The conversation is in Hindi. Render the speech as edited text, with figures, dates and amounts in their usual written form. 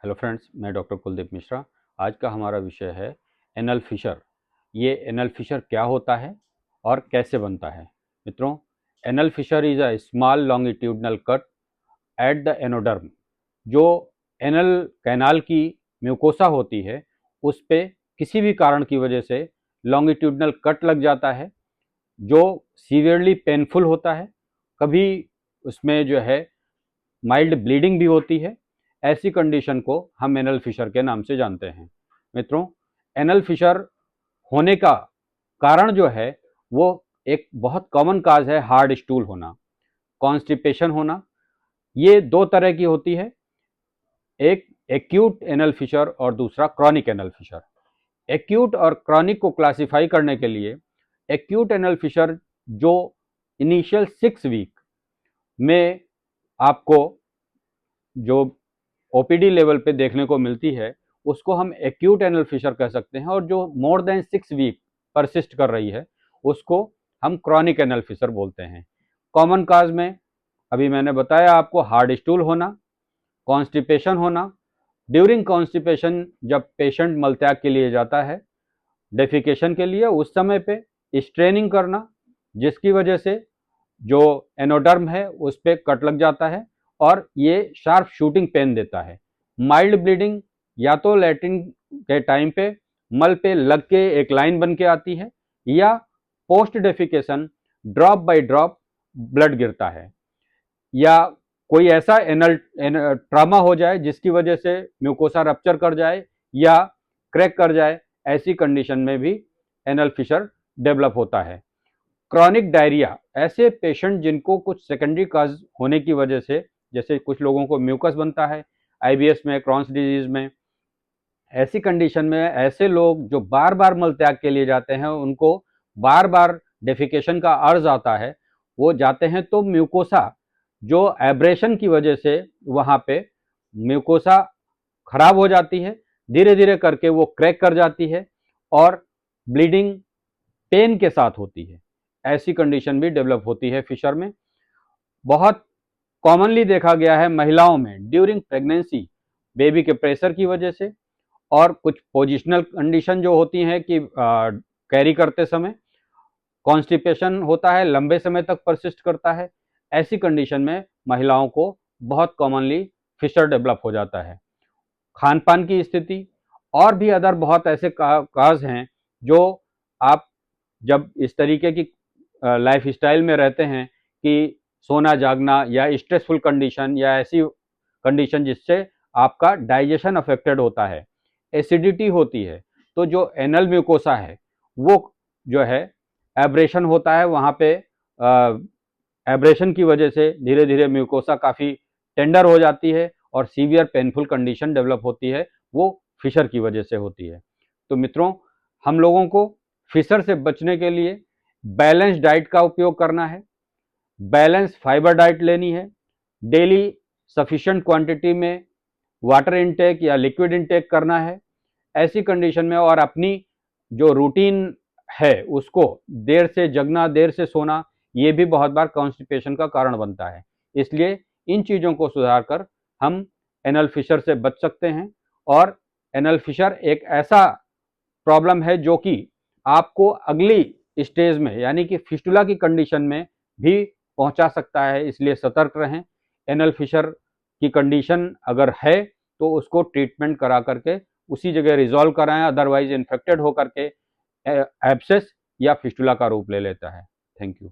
हेलो फ्रेंड्स, मैं डॉक्टर कुलदीप मिश्रा। आज का हमारा विषय है एनल फिशर। ये एनल फिशर क्या होता है और कैसे बनता है। मित्रों, anal fissure is a small longitudinal cut at the anoderm. जो एनल कैनाल की म्यूकोसा होती है उस पे किसी भी कारण की वजह से लॉन्गिट्यूडनल कट लग जाता है जो सीवियरली पेनफुल होता है। कभी उसमें जो है माइल्ड ब्लीडिंग भी होती है। ऐसी कंडीशन को हम एनल फिशर के नाम से जानते हैं। मित्रों, एनल फिशर होने का कारण जो है वो एक बहुत कॉमन काज है हार्ड स्टूल होना, कॉन्स्टिपेशन होना। ये दो तरह की होती है, एक एक्यूट एनल फिशर और दूसरा क्रॉनिक एनल फिशर। एक्यूट और क्रॉनिक को क्लासिफाई करने के लिए एक्यूट एनल फिशर जो इनिशियल 6 वीक में आपको जो ओपीडी लेवल पे देखने को मिलती है उसको हम एक्यूट एनल फिशर कह सकते हैं, और जो मोर देन 6 वीक परसिस्ट कर रही है उसको हम क्रॉनिक एनल फिशर बोलते हैं। कॉमन काज में अभी मैंने बताया आपको, हार्ड स्टूल होना, कॉन्स्टिपेशन होना। ड्यूरिंग कॉन्स्टिपेशन जब पेशेंट मलत्याग के लिए जाता है डेफिकेशन के लिए, उस समय पे स्ट्रेनिंग करना जिसकी वजह से जो एनोडर्म है उस पर कट लग जाता है और ये शार्प शूटिंग पेन देता है। माइल्ड ब्लीडिंग या तो लैट्रिन के टाइम पे मल पे लग के एक लाइन बन के आती है, या post defecation drop by drop blood गिरता है, या कोई ऐसा एनल ट्रामा हो जाए जिसकी वजह से म्यूकोसा रप्चर कर जाए या क्रैक कर जाए। ऐसी कंडीशन में भी एनल फिशर डेवलप होता है। क्रॉनिक डायरिया, ऐसे पेशेंट जिनको कुछ सेकेंडरी काज होने की वजह से, जैसे कुछ लोगों को म्यूकस बनता है आईबीएस में, क्रॉन्स डिजीज में, ऐसी कंडीशन में ऐसे लोग जो बार बार मल त्याग के लिए जाते हैं, उनको बार बार डेफिकेशन का अर्ज आता है, वो जाते हैं तो म्यूकोसा जो एब्रेशन की वजह से वहां पे म्यूकोसा खराब हो जाती है, धीरे धीरे करके वो क्रैक कर जाती है और ब्लीडिंग पेन के साथ होती है। ऐसी कंडीशन भी डेवलप होती है फिशर में। बहुत कॉमनली देखा गया है महिलाओं में ड्यूरिंग प्रेगनेंसी, बेबी के प्रेशर की वजह से, और कुछ पोजिशनल कंडीशन जो होती हैं कि कैरी करते समय कॉन्स्टिपेशन होता है, लंबे समय तक परसिस्ट करता है। ऐसी कंडीशन में महिलाओं को बहुत कॉमनली फिशर डेवलप हो जाता है। खान पान की स्थिति और भी अदर बहुत ऐसे काज हैं जो आप जब इस तरीके की लाइफ स्टाइल में रहते हैं कि सोना जागना या स्ट्रेसफुल कंडीशन या ऐसी कंडीशन जिससे आपका डाइजेशन अफेक्टेड होता है, एसिडिटी होती है, तो जो एनल म्यूकोसा है वो जो है एब्रेशन होता है वहाँ पे। एब्रेशन की वजह से धीरे धीरे म्यूकोसा काफ़ी टेंडर हो जाती है और सीवियर पेनफुल कंडीशन डेवलप होती है, वो फिशर की वजह से होती है। तो मित्रों, हम लोगों को फिशर से बचने के लिए बैलेंस डाइट का उपयोग करना है, बैलेंस फाइबर डाइट लेनी है, डेली सफिशिएंट क्वांटिटी में वाटर इनटेक या लिक्विड इनटेक करना है ऐसी कंडीशन में, और अपनी जो रूटीन है उसको, देर से जगना, देर से सोना, ये भी बहुत बार कॉन्स्टिपेशन का कारण बनता है। इसलिए इन चीज़ों को सुधार कर हम एनल फिशर से बच सकते हैं। और एनल फिशर एक ऐसा प्रॉब्लम है जो कि आपको अगली स्टेज में यानी कि फिस्टुला की कंडीशन में भी पहुंचा सकता है, इसलिए सतर्क रहें। एनल फिशर की कंडीशन अगर है तो उसको ट्रीटमेंट करा करके उसी जगह रिजॉल्व कराएं, अदरवाइज इन्फेक्टेड होकर के एब्सेस या फिस्टुला का रूप ले लेता है। Thank you.